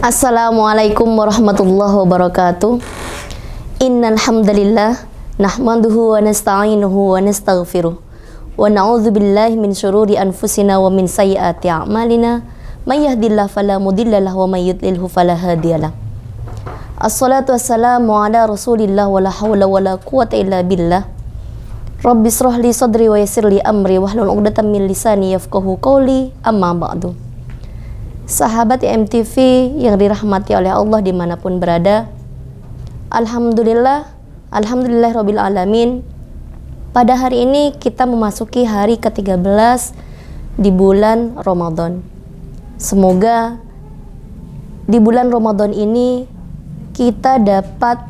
Assalamualaikum warahmatullahi wabarakatuh. Innal hamdalillah nahmaduhu wa nasta'inuhu wa nastaghfiruh wa na'udzu billahi min syururi anfusina wa min sayyiati a'malina may yahdihillahu fala mudhillalahu wa may yudlilhu fala hadiyalah. Assalatu wassalamu ala Rasulillah wa la haula wa la quwwata illa billah. Rabbi shrah li sadri wa yassir li amri wahlul 'uqdatam min lisani yafqahu qawli, amma ba'du. Sahabat MTV yang dirahmati oleh Allah dimanapun berada, Alhamdulillah Alamin. Pada hari ini kita memasuki hari ke-13 di bulan Ramadan. Semoga di bulan Ramadan ini kita dapat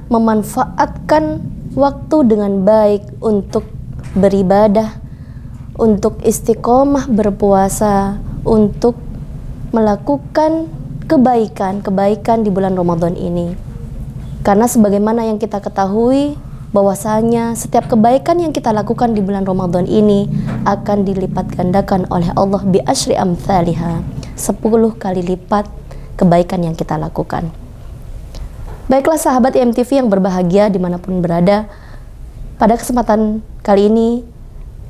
memanfaatkan waktu dengan baik untuk beribadah, untuk istiqomah berpuasa, untuk melakukan kebaikan di bulan Ramadan ini. Karena sebagaimana yang kita ketahui bahwasanya setiap kebaikan yang kita lakukan di bulan Ramadan ini akan dilipat gandakan oleh Allah bi asyri amsalihha, 10 kali lipat kebaikan yang kita lakukan. Baiklah sahabat MTV yang berbahagia dimanapun berada, pada kesempatan kali ini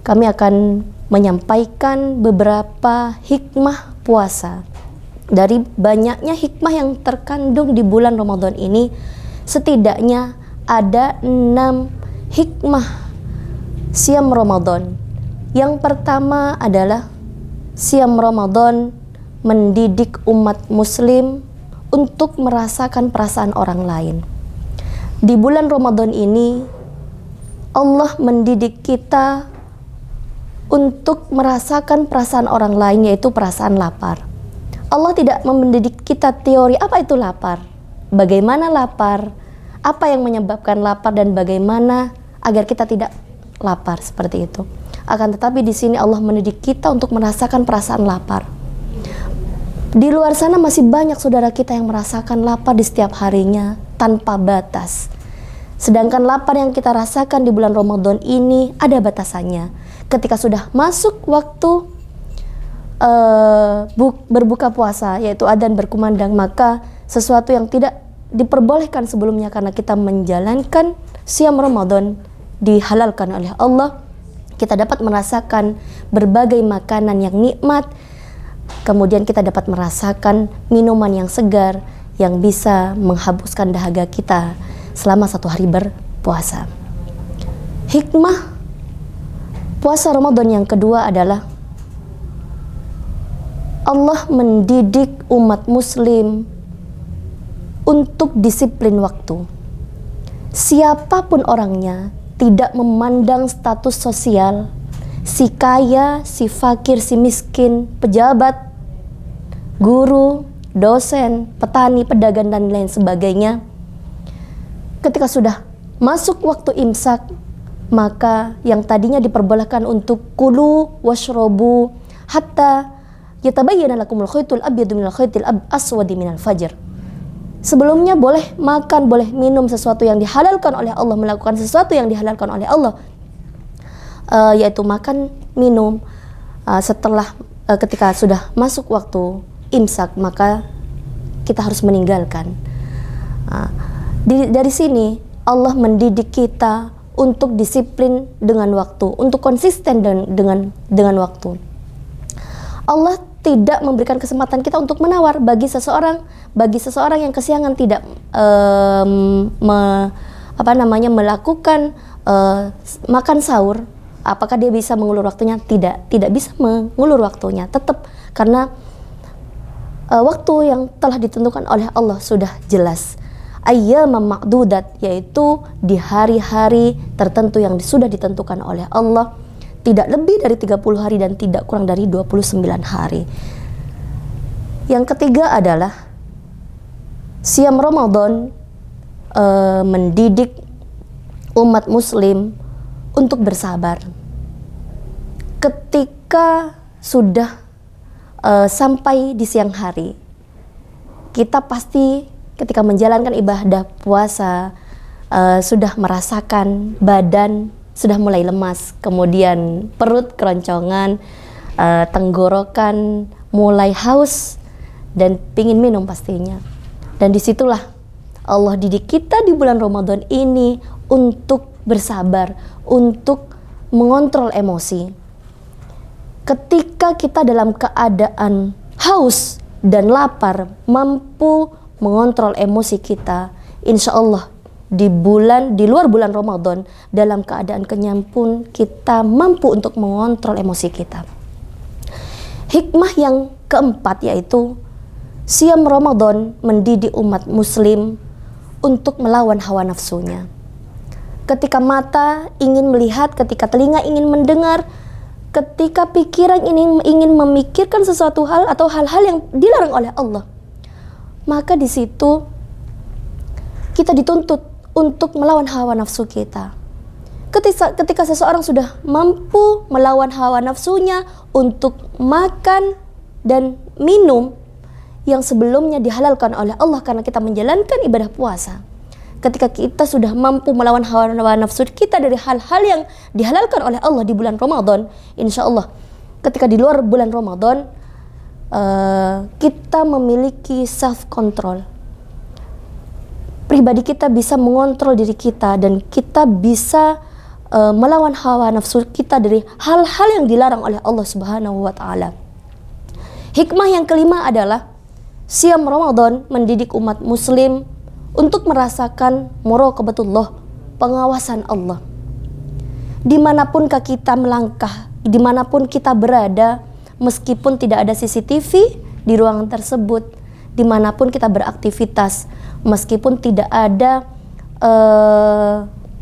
kami akan menyampaikan beberapa hikmah puasa. Dari banyaknya hikmah yang terkandung di bulan Ramadan ini, setidaknya ada 6 hikmah siam Ramadan. Yang pertama adalah siam Ramadan mendidik umat muslim untuk merasakan perasaan orang lain. Di bulan Ramadan ini Allah mendidik kita untuk merasakan perasaan orang lain, yaitu perasaan lapar. Allah tidak mendidik kita teori apa itu lapar, bagaimana lapar, apa yang menyebabkan lapar, dan bagaimana agar kita tidak lapar seperti itu. Akan tetapi di sini Allah mendidik kita untuk merasakan perasaan lapar. Di luar sana masih banyak saudara kita yang merasakan lapar di setiap harinya tanpa batas. Sedangkan lapar yang kita rasakan di bulan Ramadan ini ada batasannya. Ketika sudah masuk waktu berbuka puasa, yaitu adzan berkumandang, maka sesuatu yang tidak diperbolehkan sebelumnya karena kita menjalankan siam Ramadan dihalalkan oleh Allah. Kita dapat merasakan berbagai makanan yang nikmat, kemudian kita dapat merasakan minuman yang segar yang bisa menghapuskan dahaga kita selama 1 hari berpuasa. Hikmah puasa Ramadan yang kedua adalah Allah mendidik umat muslim untuk disiplin waktu. Siapapun orangnya, tidak memandang status sosial, si kaya, si fakir, si miskin, pejabat, guru, dosen, petani, pedagang, dan lain sebagainya. Ketika sudah masuk waktu imsak, maka yang tadinya diperbolehkan untuk kulu washrobu hatta yatabayyana lakumul khaytul abyadu minal khaytil aswadi minal fajr. Sebelumnya boleh makan, boleh minum sesuatu yang dihalalkan oleh Allah, melakukan sesuatu yang dihalalkan oleh Allah, yaitu makan, minum. Setelah ketika sudah masuk waktu imsak, maka kita harus meninggalkan. Dari sini Allah mendidik kita untuk disiplin dengan waktu, untuk konsisten dengan waktu. Allah tidak memberikan kesempatan kita untuk menawar bagi seseorang yang kesiangan tidak melakukan makan sahur. Apakah dia bisa mengulur waktunya? Tidak bisa mengulur waktunya, tetap karena waktu yang telah ditentukan oleh Allah sudah jelas. Ayyamam ma'dudat, yaitu di hari-hari tertentu yang sudah ditentukan oleh Allah, tidak lebih dari 30 hari dan tidak kurang dari 29 hari. Yang ketiga adalah siam Ramadan mendidik umat muslim untuk bersabar. Ketika sudah sampai di siang hari, kita pasti ketika menjalankan ibadah puasa sudah merasakan badan sudah mulai lemas, kemudian perut keroncongan, tenggorokan mulai haus, dan pingin minum pastinya. Dan disitulah Allah didik kita di bulan Ramadan ini untuk bersabar, untuk mengontrol emosi. Ketika kita dalam keadaan haus dan lapar, mampu mengontrol emosi kita, insya Allah di luar bulan Ramadan, dalam keadaan kenyang pun kita mampu untuk mengontrol emosi kita. Hikmah yang keempat yaitu siam Ramadan mendidik umat muslim untuk melawan hawa nafsunya. Ketika mata ingin melihat, ketika telinga ingin mendengar, ketika pikiran ingin memikirkan sesuatu hal atau hal-hal yang dilarang oleh Allah, maka di situ kita dituntut untuk melawan hawa nafsu kita. Ketika seseorang sudah mampu melawan hawa nafsunya untuk makan dan minum yang sebelumnya dihalalkan oleh Allah karena kita menjalankan ibadah puasa. Ketika kita sudah mampu melawan hawa nafsu kita dari hal-hal yang dihalalkan oleh Allah di bulan Ramadan, insya Allah ketika di luar bulan Ramadan kita memiliki self control. Pribadi kita bisa mengontrol diri kita dan kita bisa melawan hawa nafsu kita dari hal-hal yang dilarang oleh Allah Subhanahu wa taala. Hikmah yang kelima adalah siam Ramadan mendidik umat muslim untuk merasakan muraqabatullah, pengawasan Allah. Dimanapunkah kita melangkah, dimanapun kita berada, meskipun tidak ada CCTV di ruangan tersebut, dimanapun kita beraktivitas, meskipun tidak ada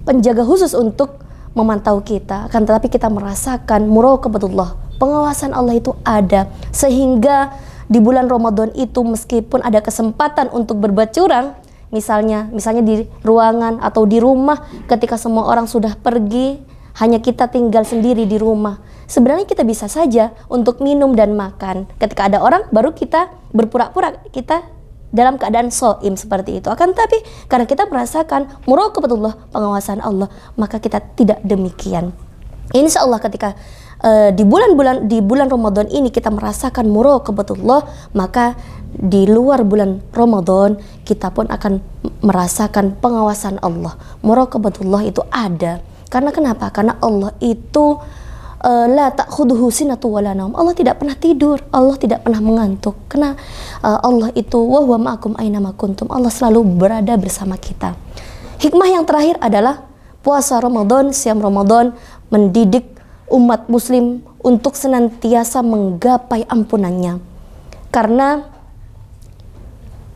penjaga khusus untuk memantau kita, akan tetapi kita merasakan muraqabatullah, pengawasan Allah itu ada, sehingga di bulan Ramadan itu meskipun ada kesempatan untuk berbuat curang, misalnya di ruangan atau di rumah, ketika semua orang sudah pergi, hanya kita tinggal sendiri di rumah, sebenarnya kita bisa saja untuk minum dan makan. Ketika ada orang, baru kita berpura-pura kita dalam keadaan shaim seperti itu. Akan tapi karena kita merasakan muraqabatullah, pengawasan Allah, maka kita tidak demikian. Insya Allah ketika di bulan Ramadan ini kita merasakan muraqabatullah, maka di luar bulan Ramadan kita pun akan merasakan pengawasan Allah. Muraqabatullah itu ada. Karena kenapa? Karena Allah itu la ta'khudhuhu sinatu wala naum. Allah tidak pernah tidur, Allah tidak pernah mengantuk. Karena Allah itu wa huwa ma'akum aina ma kuntum. Allah selalu berada bersama kita. Hikmah yang terakhir adalah puasa Ramadan, siam Ramadan mendidik umat muslim untuk senantiasa menggapai ampunannya. Karena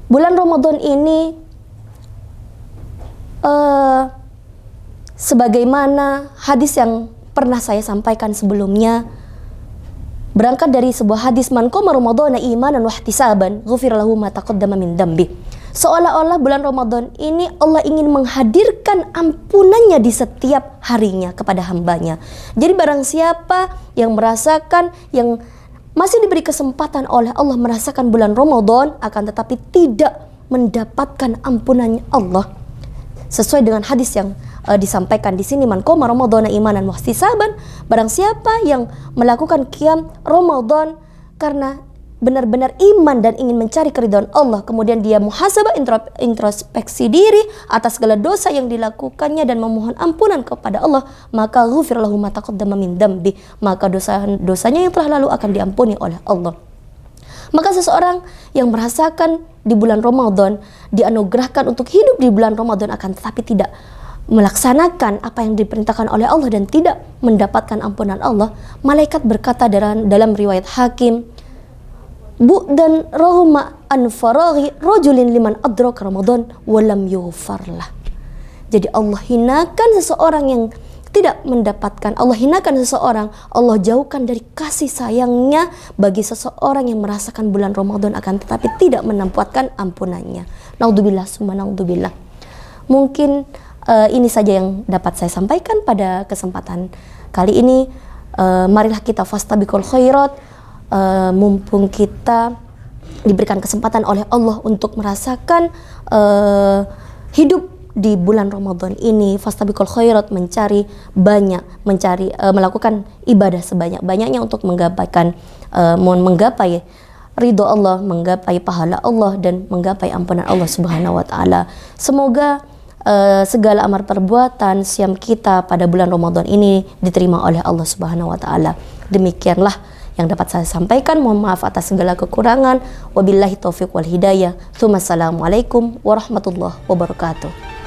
bulan Ramadan ini sebagaimana hadis yang pernah saya sampaikan sebelumnya, berangkat dari sebuah hadis, man qama ramadhana imanan wa ihtisaban ghufira lahu ma taqaddama min dambi. Seolah-olah bulan Ramadan ini Allah ingin menghadirkan ampunannya di setiap harinya kepada hambanya. Jadi barang siapa yang merasakan, yang masih diberi kesempatan oleh Allah merasakan bulan Ramadan, akan tetapi tidak mendapatkan ampunannya Allah, sesuai dengan hadis yang disampaikan di sini, man qama ramadhana imanan wa ihtisaban, barang siapa yang melakukan qiyam Ramadan karena benar-benar iman dan ingin mencari keridhaan Allah, kemudian dia muhasabah, introspeksi diri atas segala dosa yang dilakukannya dan memohon ampunan kepada Allah, maka ghufira lahu ma taqaddama min dambi, maka dosanya yang telah lalu akan diampuni oleh Allah. Maka seseorang yang merasakan di bulan Ramadan, dianugerahkan untuk hidup di bulan Ramadan, akan tetapi tidak melaksanakan apa yang diperintahkan oleh Allah dan tidak mendapatkan ampunan Allah, malaikat berkata dalam riwayat Hakim, bu'dan rahma an faraghi rajulin liman adraka Ramadan wa lam yughfarlah. Jadi Allah hinakan seseorang yang tidak mendapatkan, Allah hinakan seseorang, Allah jauhkan dari kasih sayangnya bagi seseorang yang merasakan bulan Ramadan akan tetapi tidak mendapatkan ampunannya. Naudzubillah summa naudzubillah. Mungkin ini saja yang dapat saya sampaikan pada kesempatan kali ini. Marilah kita fastabiqul khairat, mumpung kita diberikan kesempatan oleh Allah untuk merasakan hidup di bulan Ramadan ini, fastabiqul khairat, melakukan ibadah sebanyak-banyaknya untuk menggapai ridho Allah, menggapai pahala Allah, dan menggapai ampunan Allah Subhanahu wa taala. Semoga segala amal perbuatan siam kita pada bulan Ramadan ini diterima oleh Allah Subhanahu wa taala. Demikianlah yang dapat saya sampaikan. Mohon maaf atas segala kekurangan. Wabillahi taufiq wal hidayah. Assalamualaikum warahmatullahi wabarakatuh.